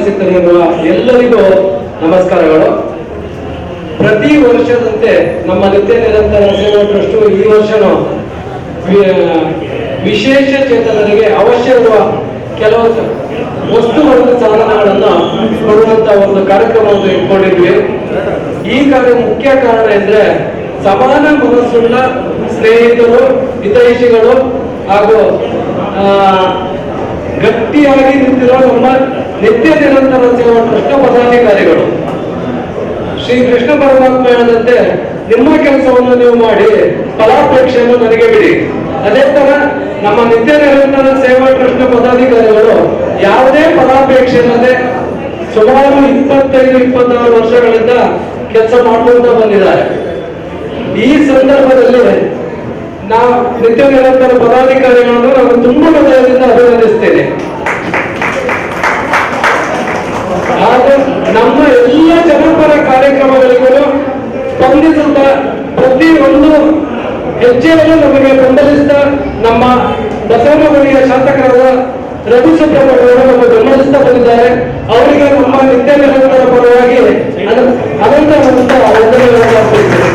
ಉಪಸ್ಥಿತರಿರುವ ಎಲ್ಲರಿಗೂ ನಮಸ್ಕಾರಗಳು. ಪ್ರತಿ ವರ್ಷದಂತೆ ನಮ್ಮ ನಿತ್ಯ ನಿರಂತರ ಸೇವಾ ಟ್ರಸ್ಟ್ ಈ ವರ್ಷನೂ ವಿಶೇಷ ಚೇತನರಿಗೆ ಅವಶ್ಯ ಇರುವ ಕೆಲವು ವಸ್ತುಗಳನ್ನು ಸಾಧನಗಳನ್ನು ಕೊಡುವಂತ ಒಂದು ಕಾರ್ಯಕ್ರಮವನ್ನು ಇಟ್ಕೊಂಡಿದ್ವಿ. ಈ ಮುಖ್ಯ ಕಾರಣ ಎಂದ್ರೆ ಸಮಾನ ಮನಸ್ಸುಳ್ಳ ಸ್ನೇಹಿತರು, ಹಿತೈಷಿಗಳು ಹಾಗೂ ಗಟ್ಟಿಯಾಗಿ ನಿಂತಿರುವ ನಮ್ಮ ನಿತ್ಯ ನಿರಂತರ ಸೇವಾ ಟ್ರಸ್ಟ್ ಪದಾಧಿಕಾರಿಗಳು. ಶ್ರೀ ಕೃಷ್ಣ ಪರಮಾತ್ಮ ಹೇಳದಂತೆ ನಿಮ್ಮ ಕೆಲಸವನ್ನು ನೀವು ಮಾಡಿ ಫಲಾಪೇಕ್ಷೆಯನ್ನು ನನಗೆ ಬಿಡಿ. ಅದೇ ತರ ನಮ್ಮ ನಿತ್ಯ ನಿರಂತರ ಸೇವಾ ಟ್ರಸ್ಟ್ ಪದಾಧಿಕಾರಿಗಳು ಯಾವುದೇ ಫಲಾಪೇಕ್ಷೆ ಇಲ್ಲದೆ ಸುಮಾರು 25-26 ವರ್ಷಗಳಿಂದ ಕೆಲಸ ಮಾಡುತ್ತಾ ಬಂದಿದ್ದಾರೆ. ಈ ಸಂದರ್ಭದಲ್ಲಿ ನಾವು ನಿತ್ಯ ನಿರಂತರ ಪದಾಧಿಕಾರಿಗಳನ್ನು ನಾನು ತುಂಬಾ ಹೃದಯದಿಂದ ಅಭಿನಂದಿಸ್ತೇನೆ. ಹಾಗೂ ನಮ್ಮ ಎಲ್ಲ ಜನಪರ ಕಾರ್ಯಕ್ರಮಗಳಿಗೂ ಸ್ಪಂದಿಸುತ್ತಾ ಪ್ರತಿಯೊಂದು ಹೆಜ್ಜೆಯನ್ನು ನಮಗೆ ಬೆಂಬಲಿಸಿದ ನಮ್ಮ ಬಸವನಗುಡಿಯ ಶಾಸಕರಾದ ರವಿ ಸುಬ್ರಹ್ಮಣ್ಯವರು ನಮ್ಮ ಬೆಂಬಲಿಸ್ತಾ ಬಂದಿದ್ದಾರೆ. ಅವರಿಗೆ ನಮ್ಮ ನಿತ್ಯ ನಿರಂತರ ಪರವಾಗಿ ಅನಂತ ವಂದನೆಗಳನ್ನು ಅರ್ಪಿಸುತ್ತೇನೆ.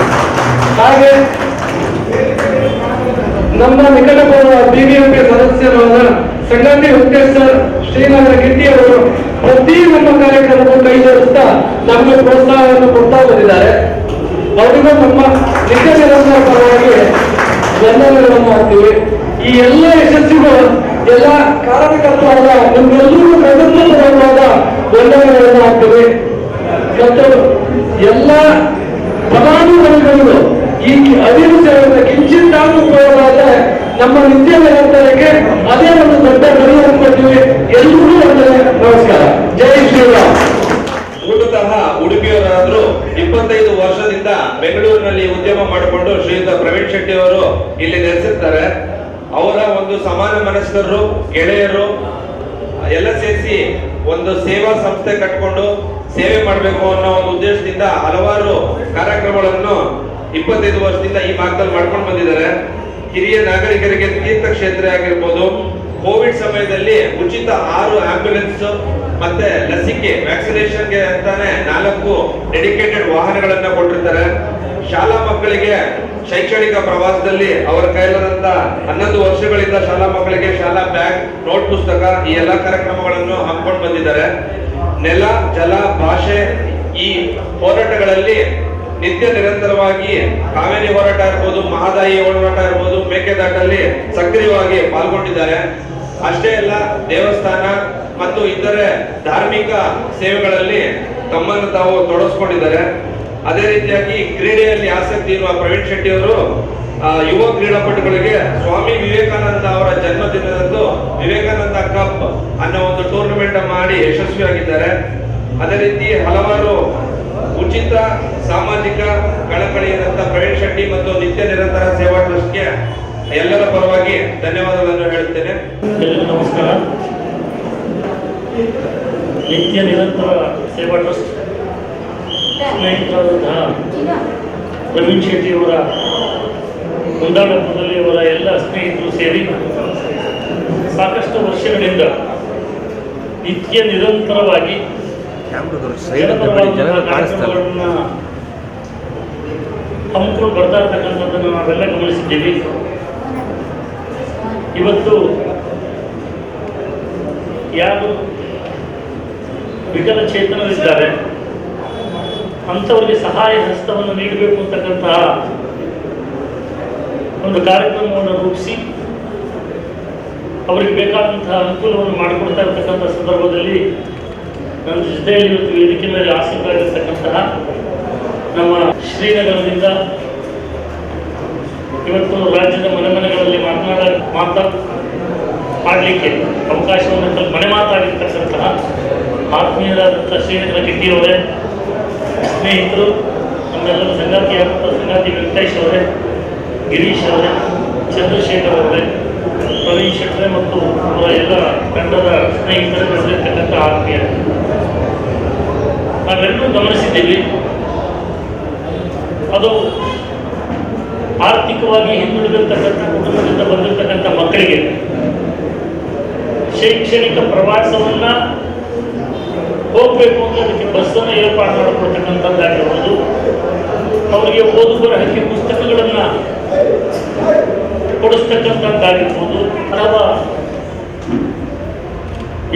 ಹಾಗೆ ನಮ್ಮ ನಿಕಟಪೂರ್ವ ಬಿಬಿಎಂಪಿ ಸದಸ್ಯರಾದ ಸಂಗಾತಿ ವೆಂಕಟೇಶ್ ಶ್ರೀನಗರ ಗಿಟ್ಟಿ ಅವರು ಪ್ರತಿ ನಮ್ಮ ಕಾರ್ಯಕ್ರಮಕ್ಕೂ ಕೈ ಜೋಡಿಸ್ತಾ ನಮಗೆ ಪ್ರೋತ್ಸಾಹವನ್ನು ಕೊಡ್ತಾ ಬಂದಿದ್ದಾರೆ. ಅವರಿಗೂ ನಮ್ಮ ನಿತ್ಯ ನಿರಂತರ ಪರವಾಗಿ ವಂದನೆಗಳನ್ನು ಮಾಡ್ತೀವಿ. ಈ ಎಲ್ಲ ಯಶಸ್ಸಿಗೂ ಎಲ್ಲ ಕಾರಣಕರ್ತರಾದ ನಿಮ್ಗೆಲ್ಲರಿಗೂ ಪ್ರಗತಿಪರವಾದ ವಂದನೆಗಳನ್ನು ಮಾಡ್ತೀವಿ. ಮತ್ತು ಎಲ್ಲ ಫಲಾನುಭವಿಗಳಿಗೂ ಈ ಅರಿವು ಸೇವೆಯಿಂದ ಕಿಂಚಿತ್ತಾಗಿ ಉಪಯೋಗ ಆದರೆ ನಮ್ಮ ನಿತ್ಯ ನಿರಂತರಕ್ಕೆ ಅದೇ ಒಂದು ದೊಡ್ಡ ಗರಿ ಅನ್ಕೊಳ್ತೀವಿ. ಎಲ್ಲರಿಗೂ ವಂದನೆ, ನಮಸ್ಕಾರ. ಜೈ ಶ್ರೀರಾಮ್. ಮೂಲತಃ ಉಡುಪಿಯವರಾದ್ರೂ 25 ವರ್ಷದಿಂದ ಬೆಂಗಳೂರಿನಲ್ಲಿ ಉದ್ಯಮ ಮಾಡಿಕೊಂಡು ಶ್ರೀಯುತ ಪ್ರವೀಣ್ ಶೆಟ್ಟಿ ಅವರು ಇಲ್ಲಿ ನೆಲೆಸಿರ್ತಾರೆ. ಅವರ ಒಂದು ಸಮಾನ ಮನಸ್ಕರು, ಗೆಳೆಯರು ಎಲ್ಲ ಸೇರಿಸಿ ಒಂದು ಸೇವಾ ಸಂಸ್ಥೆ ಕಟ್ಕೊಂಡು ಸೇವೆ ಮಾಡಬೇಕು ಅನ್ನೋ ಒಂದು ಉದ್ದೇಶದಿಂದ ಹಲವಾರು ಕಾರ್ಯಕ್ರಮಗಳನ್ನು 25 ವರ್ಷದಿಂದ ಈ ಭಾಗದಲ್ಲಿ ಮಾಡ್ಕೊಂಡು ಬಂದಿದ್ದಾರೆ. ಹಿರಿಯ ನಾಗರಿಕರಿಗೆ ತೀರ್ಥಕ್ಷೇತ್ರ ಆಗಿರ್ಬೋದು, ಕೋವಿಡ್ ಸಮಯದಲ್ಲಿ ಉಚಿತ 6 ಆಂಬ್ಯುಲೆನ್ಸ್ ಮತ್ತೆ ಲಸಿಕೆ ವ್ಯಾಕ್ಸಿನೇಷನ್ಗೆ ಅಂತಾನೆ 4 ಡೆಡಿಕೇಟೆಡ್ ವಾಹನಗಳನ್ನ ಕೊಟ್ಟಿರ್ತಾರೆ. ಶಾಲಾ ಮಕ್ಕಳಿಗೆ ಶೈಕ್ಷಣಿಕ ಪ್ರವಾಸದಲ್ಲಿ ಅವರ ಕೈಲಾದಂತ 11 ವರ್ಷಗಳಿಂದ ಶಾಲಾ ಮಕ್ಕಳಿಗೆ ಶಾಲಾ ಬ್ಯಾಗ್, ನೋಟ್ ಪುಸ್ತಕ ಈ ಎಲ್ಲಾ ಕಾರ್ಯಕ್ರಮಗಳನ್ನು ಹಮ್ಮಿಕೊಂಡು ಬಂದಿದ್ದಾರೆ. ನೆಲ, ಜಲ, ಭಾಷೆ ಈ ಹೋರಾಟಗಳಲ್ಲಿ ನಿತ್ಯ ನಿರಂತರವಾಗಿ ಕಾವೇರಿ ಹೋರಾಟ ಇರ್ಬೋದು, ಮಹದಾಯಿ ಹೋರಾಟ ಇರ್ಬೋದು, ಮೇಕೆದಾಟಲ್ಲಿ ಸಕ್ರಿಯವಾಗಿ ಪಾಲ್ಗೊಂಡಿದ್ದಾರೆ. ಅಷ್ಟೇ ಅಲ್ಲ, ದೇವಸ್ಥಾನ ಮತ್ತು ಇತರೆ ಧಾರ್ಮಿಕ ಸೇವೆಗಳಲ್ಲಿ ತಮ್ಮನ್ನು ತಾವು ತೊಡಗಿಸ್ಕೊಂಡಿದ್ದಾರೆ. ಅದೇ ರೀತಿಯಾಗಿ ಕ್ರೀಡೆಯಲ್ಲಿ ಆಸಕ್ತಿ ಇರುವ ಪ್ರವೀಣ್ ಶೆಟ್ಟಿ ಅವರು ಯುವ ಕ್ರೀಡಾಪಟುಗಳಿಗೆ ಸ್ವಾಮಿ ವಿವೇಕಾನಂದ ಅವರ ಜನ್ಮದಿನದಂದು ವಿವೇಕಾನಂದ ಕಪ್ ಅನ್ನೋ ಒಂದು ಟೂರ್ನಮೆಂಟ್ ಮಾಡಿ ಯಶಸ್ವಿಯಾಗಿದ್ದಾರೆ. ಅದೇ ರೀತಿ ಹಲವಾರು ಉಚಿತ ಸಾಮಾಜಿಕ ಕಳಕಳಿಯಾದಂತ ಪ್ರವೀಣ್ ಶೆಟ್ಟಿ ಮತ್ತು ನಿತ್ಯ ನಿರಂತರ ಸೇವಾ ಟ್ರಸ್ಟ್ಗೆ ಎಲ್ಲರ ಪರವಾಗಿ ಧನ್ಯವಾದಗಳನ್ನು ಹೇಳುತ್ತೇನೆ. ನಮಸ್ಕಾರ. ನಿತ್ಯ ನಿರಂತರ ಸೇವಾ ಟ್ರಸ್ಟ್ ಸ್ನೇಹಿತರಾದಂತಹ ಪ್ರವೀಣ್ ಶೆಟ್ಟಿ ಅವರ ಮುಂದಾಳತ್ವದಲ್ಲಿ ಅವರ ಎಲ್ಲ ಸ್ನೇಹಿತರು ಸೇರಿ ಸಾಕಷ್ಟು ವರ್ಷಗಳಿಂದ ನಿತ್ಯ ನಿರಂತರವಾಗಿ ಕಾರ್ಯಕ್ರಮಗಳನ್ನ ಹಮ್ಮಿಕೊಂಡು ಬರ್ತಾ ಇರ್ತಕ್ಕಂಥದ್ದನ್ನು ನಾವೆಲ್ಲ ಗಮನಿಸಿದ್ದೀವಿ. ಇವತ್ತು ಯಾರು ವಿಕಲಚೇತನರಿದ್ದಾರೆ ಅಂಥವರಿಗೆ ಸಹಾಯ ಹಸ್ತವನ್ನು ನೀಡಬೇಕು ಅಂತಕ್ಕಂತಹ ಒಂದು ಕಾರ್ಯಕ್ರಮವನ್ನು ರೂಪಿಸಿ ಅವರಿಗೆ ಬೇಕಾದಂತಹ ಅನುಕೂಲವನ್ನು ಮಾಡಿಕೊಡ್ತಾ ಇರ್ತಕ್ಕಂಥ ಸಂದರ್ಭದಲ್ಲಿ ನನ್ನ ಜೊತೆಯಲ್ಲಿ ಇವತ್ತು ವೇದಿಕೆ ಮೇಲೆ ಆಸಕ್ತರಾಗಿರ್ತಕ್ಕಂತಹ ನಮ್ಮ ಶ್ರೀನಗರದಿಂದ ಇವತ್ತು ರಾಜ್ಯದ ಮನೆಗಳಲ್ಲಿ ಮಾತಾಡಲಿಕ್ಕೆ ಅವಕಾಶವನ್ನು ಮನೆ ಮಾತಾಡಿರ್ತಕ್ಕಂತಹ ಆತ್ಮೀಯರಾದಂಥ ಶ್ರೀನಗರ ಗಿಟ್ಟಿಯವರೇ, ಸ್ನೇಹಿತರು, ನಮ್ಮೆಲ್ಲರ ಸಂಗಾತಿ ವೆಂಕಟೇಶ್ ಅವರೇ, ಗಿರೀಶ್ ಅವರೇ, ಚಂದ್ರಶೇಖರ್ ಅವರೇ, ಪ್ರವೀಣ್ ಶೆಟ್ಟಿ ಮತ್ತು ಅವರ ಎಲ್ಲ ತಂಡದ ಸ್ನೇಹಿತರು ಬೆಳೆದಿರ್ತಕ್ಕಂಥ ಆತ್ಮೀಯ ನಾವೆಲ್ಲರೂ ಗಮನಿಸಿದ್ದೀವಿ. ಅದು ಆರ್ಥಿಕವಾಗಿ ಹಿಂದುಳಿದಿರ್ತಕ್ಕಂಥ ಕುಟುಂಬದಿಂದ ಬಂದಿರತಕ್ಕಂಥ ಮಕ್ಕಳಿಗೆ ಶೈಕ್ಷಣಿಕ ಪ್ರವಾಸವನ್ನ ಹೋಗಬೇಕು ಅಂದರೆ ಅದಕ್ಕೆ ಬಸ್ಸನ್ನು ಏರ್ಪಾಡು ಮಾಡಿಕೊಡ್ತಕ್ಕಂಥದ್ದಾಗಿರ್ಬೋದು, ಅವರಿಗೆ ಓದು ಬರಹಕ್ಕೆ ಪುಸ್ತಕಗಳನ್ನು ಕೊಡಿಸ್ತಕ್ಕಂಥದ್ದಾಗಿರ್ಬೋದು, ಅಥವಾ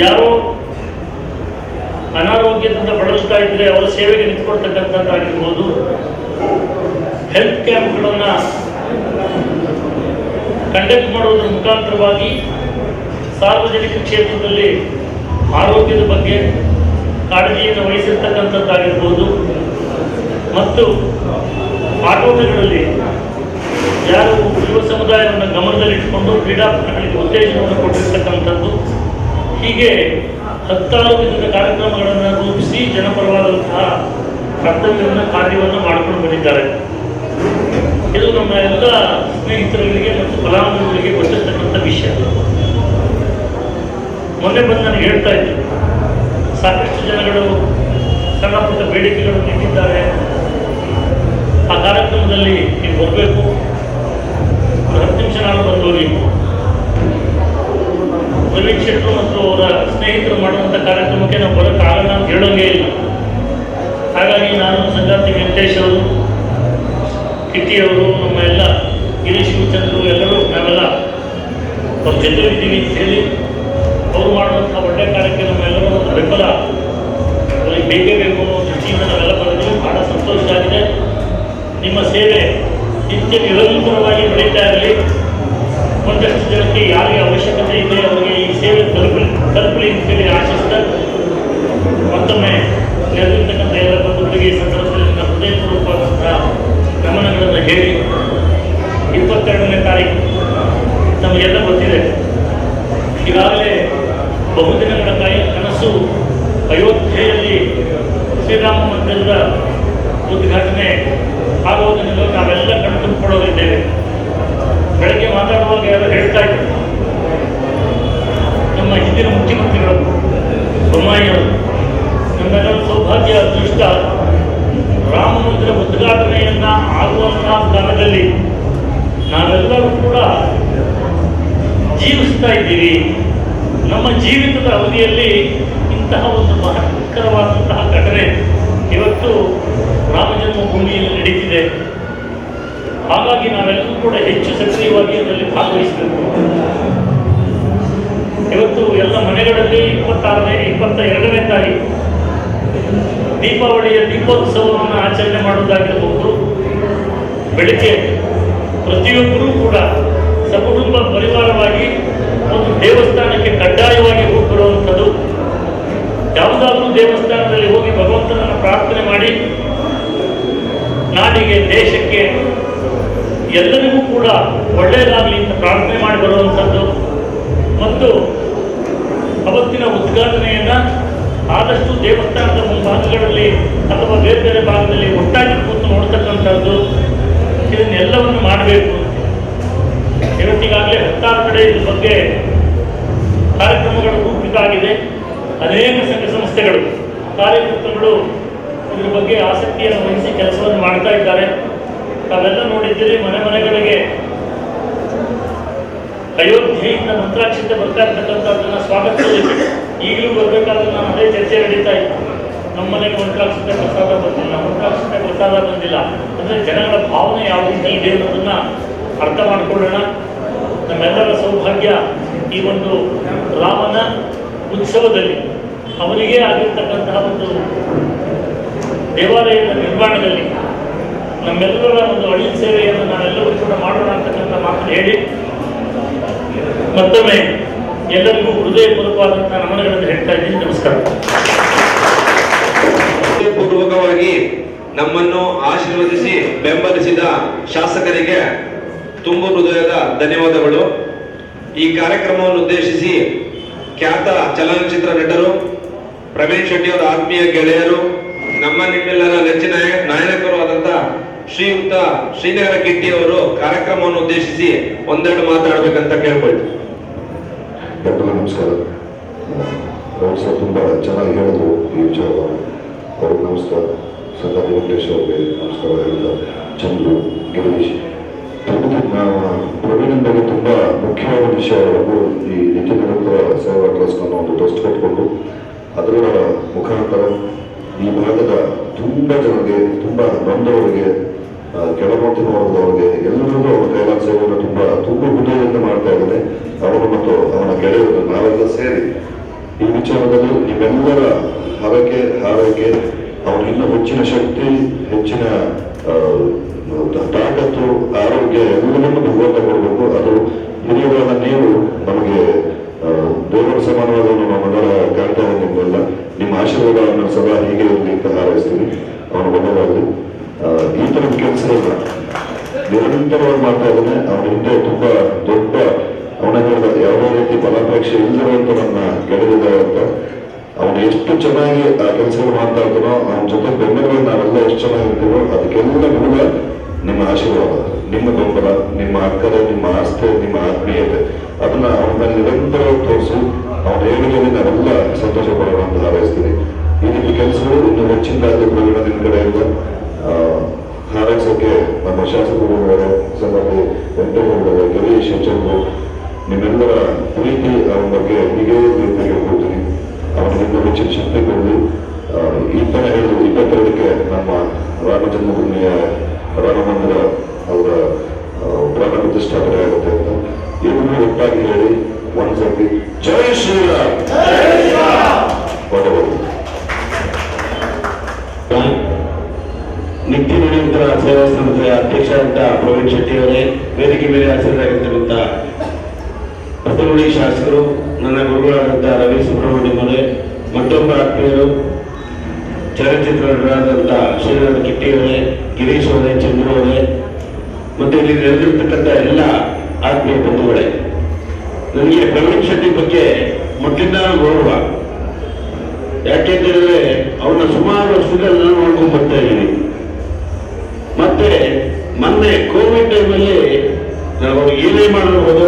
ಯಾರೋ ಅನಾರೋಗ್ಯದಿಂದ ಬಳಲ್ತಾ ಇದ್ರೆ ಅವರ ಸೇವೆಗೆ ನಿಂತ್ಕೊಳ್ತಕ್ಕಂಥದ್ದಾಗಿರ್ಬೋದು, ಹೆಲ್ತ್ ಕ್ಯಾಂಪ್ಗಳನ್ನು ಕಂಡಕ್ಟ್ ಮಾಡುವುದರ ಮುಖಾಂತರವಾಗಿ ಸಾರ್ವಜನಿಕ ಕ್ಷೇತ್ರದಲ್ಲಿ ಆರೋಗ್ಯದ ಬಗ್ಗೆ ಕಾಳಜಿಯನ್ನು ವಹಿಸಿರ್ತಕ್ಕಂಥದ್ದಾಗಿರ್ಬೋದು, ಮತ್ತು ಆಟೋಟಗಳಲ್ಲಿ ಯಾರು ಯುವ ಸಮುದಾಯವನ್ನು ಗಮನದಲ್ಲಿಟ್ಟುಕೊಂಡು ಕ್ರೀಡಾಪಟುಗಳಿಗೆ ಉತ್ತೇಜನವನ್ನು ಕೊಟ್ಟಿರ್ತಕ್ಕಂಥದ್ದು, ಹೀಗೆ ಹತ್ತಾರು ವಿಧದ ಕಾರ್ಯಕ್ರಮಗಳನ್ನು ರೂಪಿಸಿ ಜನಪರವಾದಂತಹ ಕರ್ತವ್ಯವನ್ನು ಕಾರ್ಯವನ್ನು ಮಾಡಿಕೊಂಡು ಬಂದಿದ್ದಾರೆ. ಇದು ನಮ್ಮ ಎಲ್ಲ ಸ್ನೇಹಿತರುಗಳಿಗೆ ಮತ್ತು ಫಲಾನುಭವಿಗಳಿಗೆ ಗೊತ್ತಿರ್ತಕ್ಕಂಥ ವಿಷಯ. ಮೊನ್ನೆ ಬಂದು ನನಗೆ ಹೇಳ್ತಾ ಇದ್ದೆ, ಸಾಕಷ್ಟು ಜನಗಳು ಸಣ್ಣ ಪುಟ್ಟ ಬೇಡಿಕೆಗಳನ್ನು ಇಟ್ಟಿದ್ದಾರೆ, ಆ ಕಾರ್ಯಕ್ರಮದಲ್ಲಿ ನೀವು ಬರಬೇಕು, ಒಂದು 10 ನಿಮಿಷ ನಾನು ಬಂದು ಹೋಗಿ. ಪ್ರವೀಣ್ ಶೆಟ್ಟರು ಮತ್ತು ಅವರ ಸ್ನೇಹಿತರು ಮಾಡುವಂಥ ಕಾರ್ಯಕ್ರಮಕ್ಕೆ ನಾವು ಬರೋಕ್ಕಾಗಲ್ಲ ಅಂತ ಹೇಳೋಂಗೇ ಇಲ್ಲ. ಹಾಗಾಗಿ ನಾನು ಸಂಗಾತಿ ವೆಂಕಟೇಶ್ ಅವರು, ಕಿಟ್ಟಿಯವರು, ನಮ್ಮ ಎಲ್ಲ ಗಿರೀಶ್ ಶಿವಚಂದ್ರು ಎಲ್ಲರೂ ನಾವೆಲ್ಲ ಅವ್ರ ಜೊತೆ ಇದ್ದೀವಿ ಅಂತ ಹೇಳಿ ಅವರು ಮಾಡುವಂಥ ಒಳ್ಳೆಯ ಕಾರ್ಯಕ್ಕೆ ನಮ್ಮೆಲ್ಲರೂ ಒಂದು ಬೆಂಬಲ ಅವರಿಗೆ ಬೇಕೇ ಬೇಕು ಅನ್ನೋ ದೃಷ್ಟಿಯಿಂದ ನಾವೆಲ್ಲ ಬರೆದು ಬಹಳ ಸಂತೋಷ ಆಗಿದೆ. ನಿಮ್ಮ ಸೇವೆ ನಿತ್ಯ ನಿರಂತರವಾಗಿ ಬೆಳೀತಾ ಇರಲಿ. ಒಂದಷ್ಟು ಜನಕ್ಕೆ ಯಾರಿಗೆ ಅವಶ್ಯಕತೆ ಇದೆ ಅವರಿಗೆ ಈ ಸೇವೆ ತಲುಪಲಿ ಅಂತೇಳಿ ಆಶಿಸ್ತಾ ಮತ್ತೊಮ್ಮೆ ನೆರವೇರ್ತಕ್ಕಂಥ ಎಲ್ಲ ಬಂಧುಗಳಿಗೆ ಈ ಸಂದರ್ಭದಲ್ಲಿ ನನ್ನ ಹೃದಯಪೂರ್ವಕವಾದಂತಹ ಗಮನಗಳನ್ನು ಹೇಳಿ, 22ನೇ ತಾರೀಕು ನಮಗೆಲ್ಲ ಗೊತ್ತಿದೆ. ಈಗಾಗಲೇ ಬಹುದಿನಗಳ ಕನಸು ಅಯೋಧ್ಯೆಯಲ್ಲಿ ಶ್ರೀರಾಮ ಮಂದಿರದ ಉದ್ಘಾಟನೆ ಆಗುವುದನ್ನು ನಾವೆಲ್ಲ ಕಣ್ತುಂಬಿಕೊಳ್ಳೋರಿದ್ದೇವೆ. ಬೆಳಗ್ಗೆ ಮಾತಾಡುವಾಗ ಯಾರು ಹೇಳ್ತಾ ಇದ್ರು, ನಮ್ಮ ಹಿಂದಿನ ಮುಖ್ಯಮಂತ್ರಿಗಳು ಬೊಮ್ಮಾಯಿಯವರು ನಮ್ಮೆಲ್ಲರ ಸೌಭಾಗ್ಯ ಅದೃಷ್ಟ ರಾಮ ಮಂದಿರ ಉದ್ಘಾಟನೆಯನ್ನ ಆಗುವಂತಹ ಕಾಲದಲ್ಲಿ ನಾವೆಲ್ಲರೂ ಕೂಡ ಜೀವಿಸ್ತಾ ಇದ್ದೀವಿ. ನಮ್ಮ ಜೀವಿತದ ಅವಧಿಯಲ್ಲಿ ಇಂತಹ ಒಂದು ಮಹತ್ಕರವಾದಂತಹ ಘಟನೆ ಇವತ್ತು ರಾಮ ಜನ್ಮಭೂಮಿಯಲ್ಲಿ ನಡೀತಿದೆ. ಹಾಗಾಗಿ ನಾವೆಲ್ಲರೂ ಕೂಡ ಹೆಚ್ಚು ಸಕ್ರಿಯವಾಗಿ ಅದರಲ್ಲಿ ಭಾಗವಹಿಸಬೇಕು. ಇವತ್ತು ಎಲ್ಲ ಮನೆಗಳಲ್ಲಿ 22ನೇ ತಾರೀಕು ದೀಪಾವಳಿಯ ದೀಪೋತ್ಸವವನ್ನು ಆಚರಣೆ ಮಾಡುವುದಾಗಿರಬಹುದು. ಬೆಳಿಗ್ಗೆ ಪ್ರತಿಯೊಬ್ಬರೂ ಕೂಡ ಸಕುಟುಂಬ ಪರಿವಾರವಾಗಿ ಒಂದು ದೇವಸ್ಥಾನಕ್ಕೆ ಕಡ್ಡಾಯವಾಗಿ ಹೋಗಿರುವಂಥದ್ದು. ಯಾವುದಾದ್ರೂ ದೇವಸ್ಥಾನದಲ್ಲಿ ಹೋಗಿ ಭಗವಂತನನ್ನು ಪ್ರಾರ್ಥನೆ ಮಾಡಿ ನಾಡಿಗೆ, ದೇಶಕ್ಕೆ, ಎಲ್ಲರಿಗೂ ಕೂಡ ಒಳ್ಳೆಯದಾಗಲಿ ಅಂತ ಪ್ರಾರ್ಥನೆ ಮಾಡಿ ಬರುವಂಥದ್ದು. ಮತ್ತು ಅವತ್ತಿನ ಉದ್ಘಾಟನೆಯನ್ನು ಆದಷ್ಟು ದೇವಸ್ಥಾನದ ಮುಂಭಾಗಗಳಲ್ಲಿ ಅಥವಾ ಬೇರೆ ಬೇರೆ ಭಾಗದಲ್ಲಿ ಒಟ್ಟಾಗಿ ಕೂತು ನೋಡ್ತಕ್ಕಂಥದ್ದು, ಇದನ್ನೆಲ್ಲವನ್ನು ಮಾಡಬೇಕು. ಇವತ್ತಿಗಾಗಲೇ 16 ಕಡೆ ಇದ್ರ ಬಗ್ಗೆ ಕಾರ್ಯಕ್ರಮಗಳು ರೂಪಿತ ಆಗಿದೆ. ಅನೇಕ ಸಂಘ ಸಂಸ್ಥೆಗಳು, ಕಾರ್ಯಕರ್ತರುಗಳು ಇದ್ರ ಬಗ್ಗೆ ಆಸಕ್ತಿಯನ್ನು ವಹಿಸಿ ಕೆಲಸವನ್ನು ಮಾಡ್ತಾ ಇದ್ದಾರೆ. ತಾವೆಲ್ಲ ನೋಡಿದ್ದೀರಿ, ಮನೆಗಳಿಗೆ ಅಯೋಧ್ಯೆಯಿಂದ ಮಂತ್ರಾಕ್ಷತೆ ಬರ್ತಾ ಇರ್ತಕ್ಕಂಥದ್ದನ್ನು ಸ್ವಾಗತಿಸಲಿಕ್ಕೆ ಈಗಲೂ ಬರಬೇಕಾದ್ರೆ ನಾನು ಅದೇ ಚರ್ಚೆ ನಡೀತಾ ಇತ್ತು. ನಮ್ಮ ಮನೆಗೆ ಮಂತ್ರಾಕ್ಷತೆ ಪ್ರಸಾದ ಬಂದಿಲ್ಲ ಅಂದರೆ ಜನಗಳ ಭಾವನೆ ಯಾವ ರೀತಿ ಇದೆ ಅನ್ನೋದನ್ನು ಅರ್ಥ ಮಾಡಿಕೊಳ್ಳೋಣ. ನಮ್ಮೆಲ್ಲರ ಸೌಭಾಗ್ಯ ಈ ಒಂದು ರಾಮನ ಉತ್ಸವದಲ್ಲಿ ಅವನಿಗೆ ಆಗಿರ್ತಕ್ಕಂತಹ ಒಂದು ದೇವಾಲಯದ ನಿರ್ಮಾಣದಲ್ಲಿ ನಮ್ಮೆಲ್ಲರ ಒಂದು ಅಳಿಲ್ ಸೇವೆಯನ್ನು ನಾವೆಲ್ಲರೂ ಕೂಡ ಮಾಡೋಣ ಅಂತಕ್ಕಂಥ ಮಾತನ್ನು ಹೇಳಿ ಮತ್ತೊಮ್ಮೆ ಎಲ್ಲರಿಗೂ ಹೃದಯಪೂರ್ವಕವಾದಂತಹ ನಮನಗಳನ್ನು ಹೇಳ್ತಾ ಇದ್ದೀನಿ. ನಮಸ್ಕಾರ. ಪೂರ್ವಕವಾಗಿ ನಮ್ಮನ್ನು ಆಶೀರ್ವದಿಸಿ ಬೆಂಬಲಿಸಿದ ಶಾಸಕರಿಗೆ ತುಂಬು ಹೃದಯದ ಧನ್ಯವಾದಗಳು. ಈ ಕಾರ್ಯಕ್ರಮವನ್ನು ಉದ್ದೇಶಿಸಿ ಖ್ಯಾತ ಚಲನಚಿತ್ರ ನಟರು, ಪ್ರವೀಣ್ ಶೆಟ್ಟಿ ಅವರ ಆತ್ಮೀಯ ಗೆಳೆಯರು, ನಿಮ್ಮೆಲ್ಲರ ನೆಚ್ಚಿನ ನಾಯಕರು ಆದಂತ ಶ್ರೀಯುಕ್ತ ಶ್ರೀನಗರ ಕಿಟ್ಟಿ ಅವರು ಕಾರ್ಯಕ್ರಮವನ್ನು ಉದ್ದೇಶಿಸಿ ಒಂದೆರಡು ಮಾತಾಡಬೇಕಂತ ಕೇಳ್ಕೊಳ್ತೀವಿ. ನಮಸ್ಕಾರ. ಅವರು ಸಹ ತುಂಬ ಚೆನ್ನಾಗಿ ಹೇಳಿದ್ರು ಈ ವಿಚಾರವನ್ನು. ಅವ್ರಿಗೆ ನಮಸ್ಕಾರ. ಸಂಗಾತಿ ವೆಂಕಟೇಶ್ ಅವ್ರಿಗೆ ನಮಸ್ಕಾರ ಹೇಳಿದ, ಚಂದ್ರು, ಗಿರೀಶ್. ಪ್ರವೀಣ್ ಬಗ್ಗೆ ತುಂಬ ಮುಖ್ಯವಾದ ವಿಷಯ, ಅವರು ಈ ನಿತ್ಯ ನಿರಂತರ ಸೇವಾ ಟ್ರಸ್ಟ್ ಅನ್ನೋ ಒಂದು ಟ್ರಸ್ಟ್ ಕೊಟ್ಕೊಂಡು ಅದರ ಮುಖಾಂತರ ತುಂಬಾ ಜನರಿಗೆ, ತುಂಬಾ ನೊಂದವರಿಗೆ, ಕೆಳಮಟ್ಟಿನ ವರ್ಗದವರಿಗೆ ಎಲ್ಲರಿಗೂ ಅವರ ಕೈಲಾದ ಸೇವೆಯನ್ನು ತುಂಬಾ ಹೃದಯದಿಂದ ಮಾಡ್ತಾ ಇದ್ದಾನೆ. ಅವನು ಮತ್ತು ಅವನ ಗೆಳೆಯರು ನಾವೆಲ್ಲ ಸೇರಿ ಈ ವಿಚಾರದಲ್ಲಿ ನಿಮ್ಮೆಲ್ಲರ ಹಾರೈಕೆ ಅವನು ಇನ್ನೂ ಹೆಚ್ಚಿನ ಶಕ್ತಿ, ಹೆಚ್ಚಿನ ತಾಕತ್ತು, ಆರೋಗ್ಯ ಎಲ್ಲವನ್ನೂ ಭಗವಂತ ಕೊಡಬೇಕು. ಅದು ಹಿರಿಯರಾದ ನೀವು ನಮಗೆ ದೇವರ ಸಮಾನವಾದವನ್ನು ನಮ್ಮೆಲ್ಲರ ಕಾಣ್ತಾ ಇದ್ದೀನಿಲ್ಲ. ನಿಮ್ಮ ಆಶೀರ್ವಾದವನ್ನು ಸದಾ ಹೀಗೆ ಇರಲಿ ಅಂತ ಹಾರೈಸ್ತೀನಿ. ಅವನು ಒಳ್ಳೆಯದಾಗಲಿ. ಈ ಥರದ ಕೆಲಸಗಳನ್ನ ನಿರಂತರವಾಗಿ ಮಾಡ್ತಾ ಇದ್ದಾನೆ. ಅವನ ಹಿಂದೆ ತುಂಬಾ ದೊಡ್ಡ ಅವನ ಯಾವುದೇ ರೀತಿ ಫಲಾಪೇಕ್ಷೆ ಇಲ್ಲದಿರುವಂತ ನನ್ನ ಗೆಳೆಯರಿದ್ದಾರೆ ಅಂತ. ಅವನು ಎಷ್ಟು ಚೆನ್ನಾಗಿ ಆ ಕೆಲಸಗಳು ಮಾಡ್ತಾ ಇದ್ದಾನೋ, ಅವನ ಜೊತೆ ಬೆಂಬಲ ನಾವೆಲ್ಲ ಎಷ್ಟು ಚೆನ್ನಾಗಿರ್ತೀವೋ ಅದಕ್ಕೆಲ್ಲ ಮೂಲ ನಿಮ್ಮ ಆಶೀರ್ವಾದ, ನಿಮ್ಮ ಬೆಂಬಲ, ನಿಮ್ಮ ಅಕ್ಕರೆ, ನಿಮ್ಮ ಆಸ್ತೆ, ನಿಮ್ಮ ಆತ್ಮೀಯತೆ. ಅದನ್ನ ಅವನ ಮೇಲೆ ನಿರಂತರವಾಗಿ ತೋರಿಸಿ ಅವನ ಏಳಿಗೆಯಲ್ಲಿ ನಾವೆಲ್ಲ ಸಂತೋಷ ಪಡೋಣ ಅಂತ ಹಾರೈಸ್ತೀನಿ. ಈ ರೀತಿ ಕೆಲಸಗಳು ಇನ್ನು ಹೆಚ್ಚಿನ ಪ್ರವೀಣ ನಿನ್ನ ಕಡೆಯಿಂದ ಹಾರೈಸೋಕೆ ನಮ್ಮ ಶಾಸಕರು ಸಂಬಂಧಿ ವೆಂಕಟೇಗೌಡರು, ಗಿರೀಶ್, ಚಂದ್ರು, ನಿಮ್ಮೆಲ್ಲರ ಪ್ರೀತಿ ಅವನ ಬಗ್ಗೆ ಹೀಗೆ ಕೇಳ್ಕೊಳ್ತೀನಿ. ಅವನಿಗಿಂತ ಹೆಚ್ಚಿನ ಶಕ್ತಿ ಕೊಡಲಿ. ಈ ತರ ಹೇಳಿ 22ಕ್ಕೆ ನಮ್ಮ ರಾಮ ಜನ್ಮಭೂಮಿಯ ರಾಮ ಮಂದಿರ ಅವರ ಪ್ರಾಣ ಪ್ರತಿಷ್ಠಾಪನೆ ಆಗುತ್ತೆ ಅಂತ ಎಲ್ಲರೂ ಒಟ್ಟಾಗಿ ಹೇಳಿ ಒಂದ್ಸತಿ ಜೈ ಶ್ರೀರಾಮ್ ಹೊರಬಹುದು. ನಿತ್ಯ ನಿರಂತರ ಸೇವಾ ಸಂಸ್ಥೆಯ ಅಧ್ಯಕ್ಷ ಅಂತ ಪ್ರವೀಣ್ ಶೆಟ್ಟಿ ಅವರೇ, ವೇದಿಕೆ ಮೇಲೆ ಹಾಜರಾಗಿರ್ತಕ್ಕಂಥ ಪತನೂಡಿ ಶಾಸಕರು, ನನ್ನ ಗುರುಗಳಾದಂಥ ರವಿ ಸುಬ್ರಹ್ಮಣ್ಯಂ ಅವರೇ, ಮತ್ತೊಬ್ಬ ಆತ್ಮೀಯರು ಚಲನಚಿತ್ರ ನಟರಾದಂಥ ಶ್ರೀನಾಥ ಕಿಟ್ಟಿ ಅವರೇ, ಗಿರೀಶ್ ಅವರೇ, ಚಂದ್ರ ಅವರೇ, ಮತ್ತೆ ಇಲ್ಲಿ ನೆರೆದಿರ್ತಕ್ಕಂಥ ಎಲ್ಲ ಆತ್ಮೀಯ ಬಂಧುಗಳೇ, ನನಗೆ ಪ್ರವೀಣ್ ಶೆಟ್ಟಿ ಬಗ್ಗೆ ಮೊದಲಿಂದ ಗೌರವ. ಯಾಕೆಂತೇಳಿದ್ರೆ ಅವನ್ನ ಸುಮಾರು ವರ್ಷದಲ್ಲಿ ನಾನು ನೋಡ್ಕೊಂಡು ಬರ್ತಾ ಇದ್ದೀನಿ. ಮತ್ತೆ ಮೊನ್ನೆ ಕೋವಿಡ್ ಟೈಮಲ್ಲಿ ನಾವು ಅವ್ರಿಗೆ ಏನೇ ಮಾಡಿರ್ಬೋದು,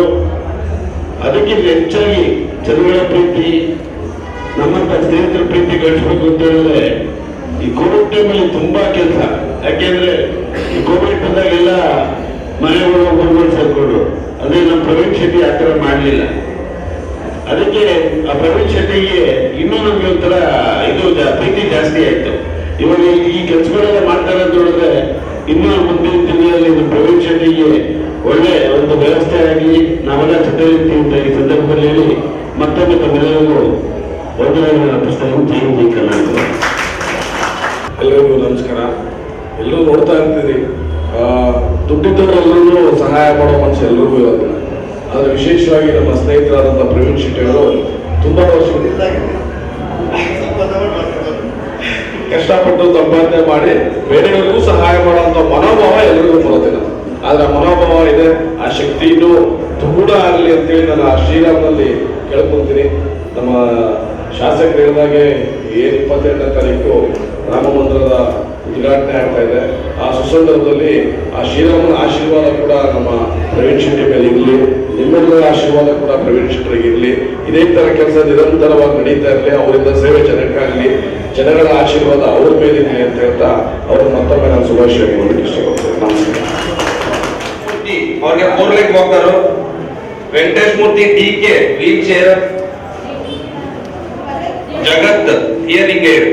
ಅದಕ್ಕಿಂತ ಹೆಚ್ಚಾಗಿ ಜನಗಳ ಪ್ರೀತಿ, ನಮ್ಮಂತ ಸ್ನೇಹಿತರ ಪ್ರೀತಿ ಗಳಿಸ್ಬೇಕು ಅಂತ ಹೇಳಿದ್ರೆ ಈ ಕೋವಿಡ್ ಟೈಮಲ್ಲಿ ತುಂಬಾ ಕೆಲಸ. ಯಾಕೆಂದ್ರೆ ಈ ಕೋವಿಡ್ ಬಂದಾಗೆಲ್ಲ ಮನೆಗಳು ಊರುಗಳು ಸೇರ್ಕೊಂಡು, ಅದೇ ನಮ್ಮ ಪ್ರವೀಣ್ ಶೆಟ್ಟಿ ಆ ಥರ ಮಾಡಲಿಲ್ಲ. ಅದಕ್ಕೆ ಆ ಪ್ರವೀಣ್ ಶೆಟ್ಟಿಗೆ ಇನ್ನೂ ನಮ್ಗೆ ಒಂಥರ ಪ್ರೀತಿ ಜಾಸ್ತಿ ಆಯ್ತು. ಇವಾಗ ಈ ಕೆಲಸಗಳೆಲ್ಲ ಮಾಡ್ತಾರೆ ಅಂತ ನೋಡಿದ್ರೆ ಇನ್ನೂ ಮುಂದಿನ ತಿಂಗಳಲ್ಲಿ ಪ್ರವೀಣ್ ಶೆಟ್ಟಿಗೆ ಒಳ್ಳೆ ಒಂದು ವ್ಯವಸ್ಥೆ ಆಗಿ ನಾವೆಲ್ಲ ಜೊತೆಲಿರ್ತೀವಿ ಅಂತ ಈ ಸಂದರ್ಭದಲ್ಲಿ ಹೇಳಿ ಮತ್ತೊಮ್ಮೆ ತಮ್ಮೆಲ್ಲರಿಗೂ ವಂದನೆಗಳನ್ನು ಅರ್ಪಿಸ್ತಾನೆ. ಜೈ ಜೈ ಕರ್ನಾಟಕ. ಎಲ್ಲರಿಗೂ ನಮಸ್ಕಾರ. ಎಲ್ಲರೂ ನೋಡ್ತಾ ಇರ್ತೀರಿ, ದುಡ್ಡಿದ್ದವರೆಲ್ಲರೂ ಸಹಾಯ ಮಾಡೋ ಮನುಷ್ಯ ಎಲ್ಲರಿಗೂ ಇರೋದಿಲ್ಲ. ಆದರೆ ವಿಶೇಷವಾಗಿ ನಮ್ಮ ಸ್ನೇಹಿತರಾದಂಥ ಪ್ರವೀಣ್ ಶೆಟ್ಟಿ ಅವರು ತುಂಬಾ ವರ್ಷಗಳಿಂದ ಕಷ್ಟಪಟ್ಟು ಸಂಪಾದನೆ ಮಾಡಿ ಬೇರೆಯವರಿಗೂ ಸಹಾಯ ಮಾಡುವಂಥ ಮನೋಭಾವ ಎಲ್ಲರಿಗೂ ಬರೋದಿಲ್ಲ. ಆದ್ರೆ ಮನೋಭಾವ ಇದೆ, ಆ ಶಕ್ತಿ ಇನ್ನೂ ದೃಢ ಆಗಲಿ ಅಂತೇಳಿ ನಾನು ಆ ಶ್ರೀರಾಮ್ನಲ್ಲಿ ಕೇಳ್ಕೊಳ್ತೀನಿ. ನಮ್ಮ ಶಾಸಕರು ಹೇಳಿದಾಗೆ 22ನೇ ತಾರೀಕು ರಾಮ ಮಂದಿರದ ಉದ್ಘಾಟನೆ ಆಗ್ತಾ ಇದೆ. ಆ ಸುಸಂದರ್ಭದಲ್ಲಿ ಆ ಶ್ರೀರಾಮನ ಆಶೀರ್ವಾದ ಕೂಡ ನಮ್ಮ ಪ್ರವೀಣ್ ಶೆಟ್ಟಿ ಮೇಲೆ ಇರಲಿ, ನಿಮ್ಮೆಲ್ಲರ ಆಶೀರ್ವಾದ ಕೂಡ ಪ್ರವೀಣ್ ಶೆಟ್ಟಿಗೆ ಇರಲಿ. ಇದೇ ತರ ಕೆಲಸ ನಿರಂತರವಾಗಿ ನಡೀತಾ ಇರಲಿ, ಅವರಿಂದ ಸೇವೆ ಜನಕ್ಕಾಗಲಿ, ಜನಗಳ ಆಶೀರ್ವಾದ ಅವ್ರ ಮೇಲೆ ಇರಲಿ ಅಂತ ಹೇಳ್ತಾ ಅವ್ರ ಮತ್ತೊಮ್ಮೆ ನಾನು ಶುಭಾಶಯ ಕೊಡಲಿಕ್ಕೆ ಇಷ್ಟಪಡ್ತೇನೆ. ನಮಸ್ಕಾರ. ಅವ್ರಿಗೆ ಕೂರ್ಲಿಕ್ಕೆ ಹೋಗ್ತಾರೋ ವೆಂಕಟೇಶ್ ಮೂರ್ತಿ DK ವೀಲ್ ಚೇರ್, ಜಗತ್ ಹಿಯರಿಂಗ್ ಏಡ್.